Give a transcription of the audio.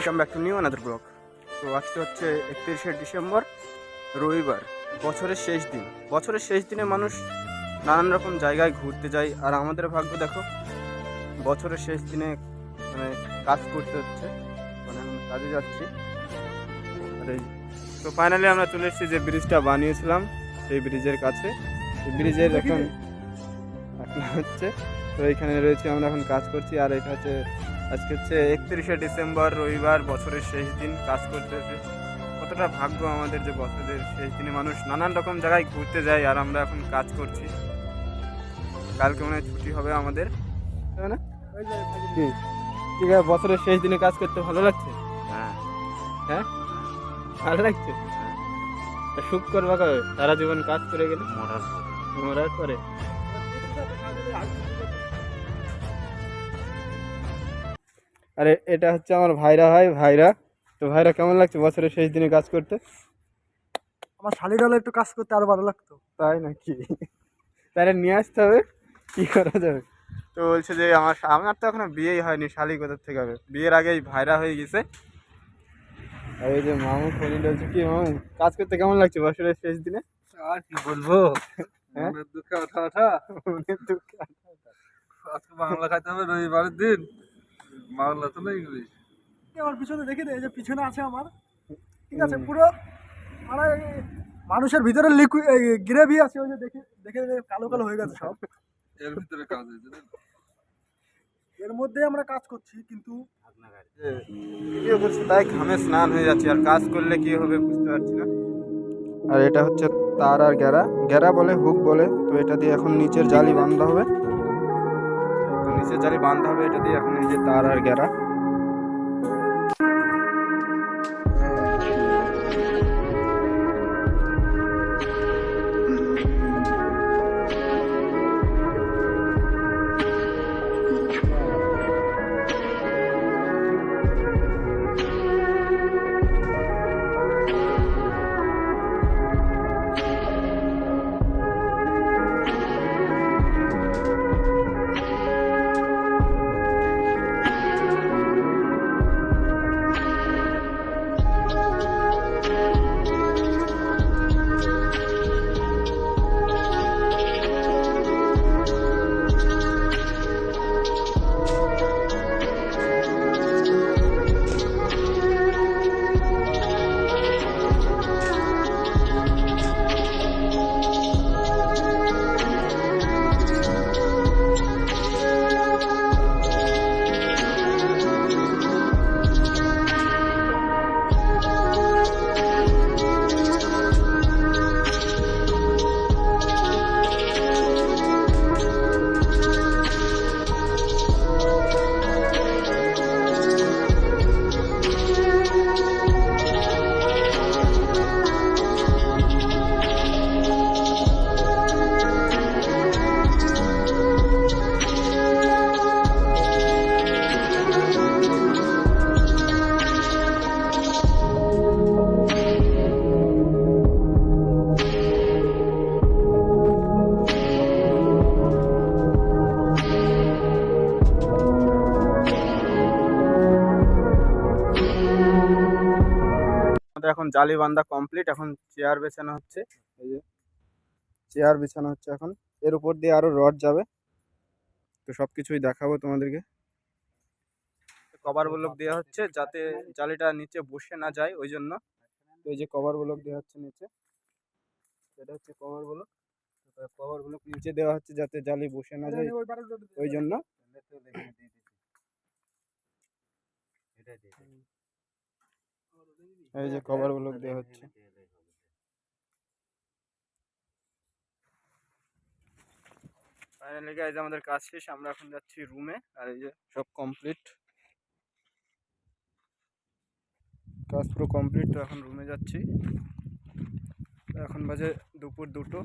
Welcome back to new another blog. তো আজকে হচ্ছে 31শে ডিসেম্বর, রবিবার, বছরের শেষ দিন। বছরের শেষ দিনে মানুষ নানান রকম জায়গায় ঘুরতে যায়, আর আমাদের ভাগ্য দেখো বছরের শেষ দিনে মানে কাজ করতে হচ্ছে, মানে আমি কাজে যাচ্ছি। আর এই তো ফাইনালি আমরা চলে এসেছি যে ব্রিজটা বানিয়েছিলাম সেই ব্রিজের কাছে। এই ব্রিজের এখন হচ্ছে, তো এইখানে রয়েছে, আমরা এখন কাজ করছি। আর এটা হচ্ছে আজকে হচ্ছে 31শে ডিসেম্বর, রবিবার, বছরের শেষ দিন, কাজ করতেছে। কতটা ভাগ্য আমাদের যে বছরের শেষ দিনে মানুষ নানান রকম জায়গায় ঘুরতে যায়, আর আমরা এখন কাজ করছি। কালকে মনে হয় ছুটি হবে আমাদের, তাই না? ঠিক আছে, বছরের শেষ দিনে কাজ করতে ভালো লাগছে? হ্যাঁ, ভালো লাগছে। সুখ করবা কবে? সারা জীবন কাজ করে গেলে মরার পরে। আরে এটা হচ্ছে আমার ভাইরা। তো ভাইরা, কেমন লাগছে বছরের শেষ দিনে কাজ করতে? আমার শালি ডালে একটু কাজ করতে আরো ভালো লাগতো। তাই নাকি? তাহলে নিয়ে আসতে হবে, কি করা যাবে? তো বলছে যে আমার তো এখনো বিয়েই হয়নি, শালি কোথা থেকে হবে? বিয়ের আগেই ভাইরা হয়ে গেছে। আর এই যে মামু ফোনে বলছে, কি মামু, কাজ করতে কেমন লাগছে বছরের শেষ দিনে? আর কি বলবো, হ্যাঁ, মনের দুঃখে ওঠা মনের দুঃখ। আজকে বাংলা খাইতে হবে, রবিবারের দিন। বাংলা তো না ইংলিশ। আমার পিছনে দেখে দে, এই যে পিছনে আছে আমার, ঠিক আছে, পুরো মানে মানুষের ভিতরে গ্রেভি আছে, ওই যে দেখে দেখে কালো কালো হয়ে গেছে সব। এর ভিতরে কাজ হয়েছে, এর মধ্যে আমরা কাজ করছি, কিন্তু ভিডিও করছি তাই ঘামে স্নান হয়ে যাচ্ছে, আর কাজ করলে কি হবে বুঝতে পারছি না। আর এটা হচ্ছে তার আর গ্যারা বলে, হুক বলে। তো এটা দিয়ে এখন নিচের জালি বাঁধা হবে, তো নিচের জালি বাঁধা হবে এটা দিয়ে। এখন এই যে তার আর গ্যারা। আমাদের এখন জালি বান্ধা কমপ্লিট। এখন চেয়ার বেছানো হচ্ছে, এই যে চেয়ার বিছানো হচ্ছে এখন। এর উপর দিয়ে আরো রড যাবে, তো সবকিছুই দেখাবো তোমাদেরকে। কভার ব্লক দেওয়া হচ্ছে যাতে জালিটা নিচে বসে না যায়, ওই জন্য। তো এই যে কভার ব্লক দেওয়া হচ্ছে নিচে, এটা হচ্ছে কভার ব্লক। কভার ব্লক নিচে দেওয়া হচ্ছে যাতে জালি বসে না যায়, ওই জন্য। এই যে কভার ব্লক দেওয়া হচ্ছে। ফাইনালি গাইস, আমাদের কাজ শেষ, আমরা এখন যাচ্ছি রুমে। আর এই যে সব কমপ্লিট, কাজ পুরো কমপ্লিট। তো এখন রুমে যাচ্ছি। এখন বাজে দুপুর 2টো।